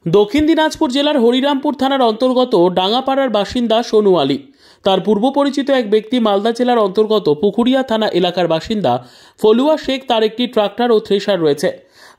দক্ষিণ দিনাজপুর জেলার হরিরামপুর থানার অন্তর্গত ডাঙ্গাপাড়ার বাসিন্দা সোনু আলী। তার পূর্ব পরিচিত এক ব্যক্তি মালদা জেলার অন্তর্গত পুকুরিয়া থানা এলাকার বাসিন্দা ফলুয়া শেখ, তার একটি ট্রাক্টর ও থ্রেশার রয়েছে।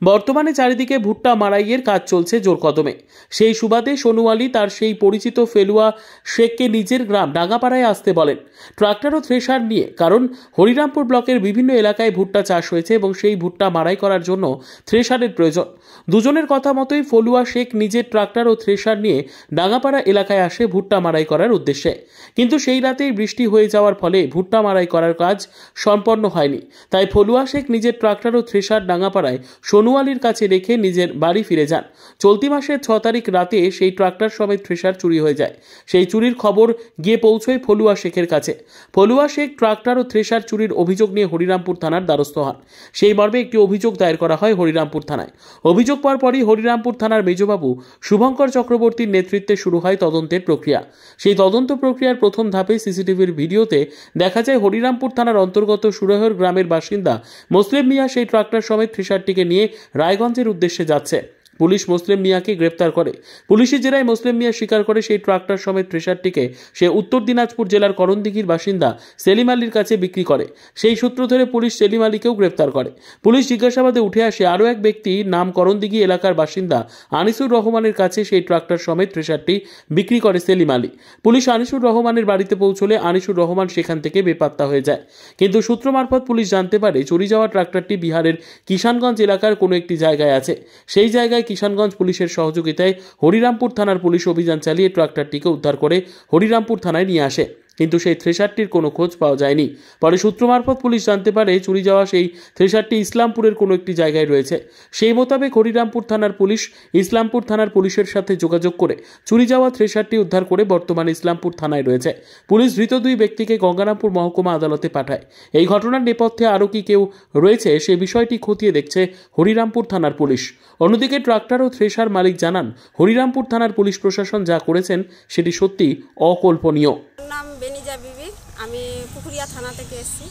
বর্তমানে চারিদিকে ভুট্টা মারাইয়ের কাজ চলছে জোর কদমে। সেই সুবাদে সোনু আলী তার সেই পরিচিত ফেলুয়া শেখকে নিজের গ্রাম ডাঙ্গাপাড়ায় আসতে বলেন ট্রাক্টর ও থ্রেশার নিয়ে, কারণ হরিরামপুর ব্লকের বিভিন্ন এলাকায় ভুট্টা চাষ হয়েছে এবং সেই ভুট্টা মারাই করার জন্য থ্রেশারের প্রয়োজন। দুজনের কথা মতোই ফলুয়া শেখ নিজের ট্রাক্টর ও থ্রেশার নিয়ে ডাঙ্গাপাড়া এলাকায় আসে ভুট্টা মারাই করার উদ্দেশ্যে। কিন্তু সেই রাতেই বৃষ্টি হয়ে যাওয়ার ফলে ভুট্টা মারাই করার কাজ সম্পন্ন হয়নি। তাই ফলুয়া শেখ নিজের ট্রাক্টর ও থ্রেশার ডাঙ্গাপাড়ায় সোনু আলীর কাছে রেখে নিজের বাড়ি ফিরে যান। চলতি মাসের 6 তারিখ রাতে সেই ট্রাক্টর সমেত থ্রেশার চুরি হয়ে যায়। সেই চুরির খবর গিয়ে পৌঁছয় ফলুয়া শেখের কাছে। ফলুয়া শেখ ট্রাক্টর ও থ্রেশার চুরির অভিযোগ নিয়ে হরিরামপুর থানার দ্বারস্থ হন। সেই মর্মে একটি অভিযোগ দায়ের করা হয় হরিরামপুর থানায়। অভিযোগ পাওয়ার পরই হরিরামপুর থানার মেজবাবু শুভঙ্কর চক্রবর্তীর নেতৃত্বে শুরু হয় তদন্তের প্রক্রিয়া। সেই তদন্ত প্রক্রিয়ার প্রথম ধাপে সিসিটিভির ভিডিওতে দেখা যায় হরিরামপুর থানার অন্তর্গত সুরহর গ্রামের বাসিন্দা মুসলিম মিয়া সেই ট্রাক্টর সমেত থ্রেশারটিকে নিয়ে রায়গঞ্জের উদ্দেশ্যে যাচ্ছে। পুলিশ মুসলিম মিয়াকে গ্রেপ্তার করে। পুলিশি জেরায় মুসলিম মিয়া স্বীকার করে সেই ট্রাক্টর সমেত থ্রেশারটিকে সে উত্তর দিনাজপুর জেলার করণদিঘির বাসিন্দা সেলিম আলীর কাছে বিক্রি করে। সেই সূত্র ধরে পুলিশ সেলিম আলীকেও গ্রেপ্তার করে। পুলিশ জিজ্ঞাসাবাদে উঠে আসে আরও এক ব্যক্তি নাম করণদিঘি এলাকার বাসিন্দা আনিসুর রহমানের কাছে সেই ট্রাক্টর সমেত থ্রেশারটি বিক্রি করে সেলিম আলী। পুলিশ আনিসুর রহমানের বাড়িতে পৌঁছলে আনিসুর রহমান সেখান থেকে বেপাত্তা হয়ে যায়। কিন্তু সূত্র মারফত পুলিশ জানতে পারে চুরি যাওয়া ট্রাক্টরটি বিহারের কিষানগঞ্জ এলাকার কোনো একটি জায়গায় আছে। সেই জায়গায় কিষানগঞ্জ পুলিশের সহযোগিতায় হরিরামপুর থানার পুলিশ অভিযান চালিয়ে ট্রাক্টরটিকে উদ্ধার করে হরিরামপুর থানায় নিয়ে আসে। কিন্তু সেই থ্রেশারটির কোনো খোঁজ পাওয়া যায়নি। পরে সূত্র মারফত পুলিশ জানতে পারে চুরি যাওয়া সেই থ্রেশারটি ইসলামপুরের কোনো একটি জায়গায় রয়েছে। সেই মোতাবেক হরিরামপুর থানার পুলিশ ইসলামপুর থানার পুলিশের সাথে যোগাযোগ করে চুরি যাওয়া থ্রেশারটি উদ্ধার করে বর্তমানে ইসলামপুর থানায় রয়েছে। পুলিশ ধৃত 2 ব্যক্তিকে গঙ্গারামপুর মহকুমা আদালতে পাঠায়। এই ঘটনার নেপথ্যে আরও কি কেউ রয়েছে সে বিষয়টি খতিয়ে দেখছে হরিরামপুর থানার পুলিশ। অন্যদিকে ট্রাক্টর ও থ্রেশার মালিক জানান হরিরামপুর থানার পুলিশ প্রশাসন যা করেছেন সেটি সত্যি অকল্পনীয়। নাম বেনিজা বিবি, আমি পুকুরিয়া থানা থেকে এসেছি।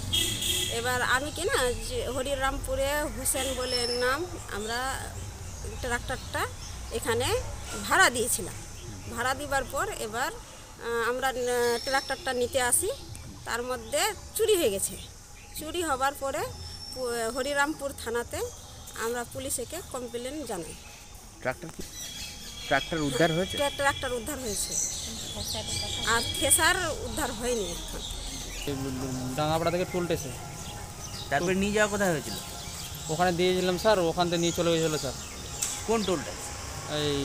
এবার আমি কি না হরিরামপুরে হুসেন বলে নাম, আমরা ট্রাক্টরটা এখানে ভাড়া দিয়েছিলাম। ভাড়া দিবার পর এবার আমরা ট্রাক্টরটা নিতে আসি, তার মধ্যে চুরি হয়ে গেছে। চুরি হবার পরে হরিরামপুর থানাতে আমরা পুলিশকে কমপ্লেন জানাই। ট্রাক্টর উদ্ধার হয়েছে? ট্রাক্টর উদ্ধার হয়েছে, আর থ্রেশার উদ্ধার হয়নি। ডাঙ্গাপাড়া থেকে টুলটেছে, তারপরে নিয়ে যাওয়া কোথায় হয়েছিল? ওখানে দিয়েছিলাম স্যার, ওখান থেকে নিয়ে চলে গেছিলো স্যার। কোন টোলটা? এই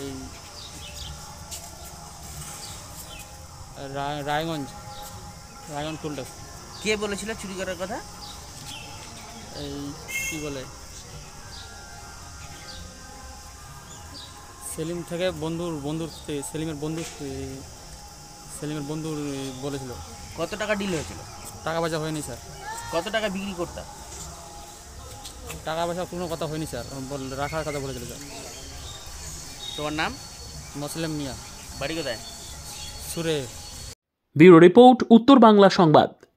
এই রায়গঞ্জ টুলটেছে। কে বলেছিল চুরি করার কথা? এই কি বলে সেলিম থেকে সেলিমের বন্ধু বলেছিল। কত টাকা ডিল হয়েছিল? টাকা পয়সা হয়নি স্যার। কত টাকা বিক্রি করতাম? টাকা পয়সা কোনো কথা হয়নি স্যার, রাখার কথা বলেছিল স্যার। তোমার নাম? মুসলিম মিয়া। বাড়ি কোথায়? সুরে। ব্যুরো রিপোর্ট, উত্তর বাংলা সংবাদ।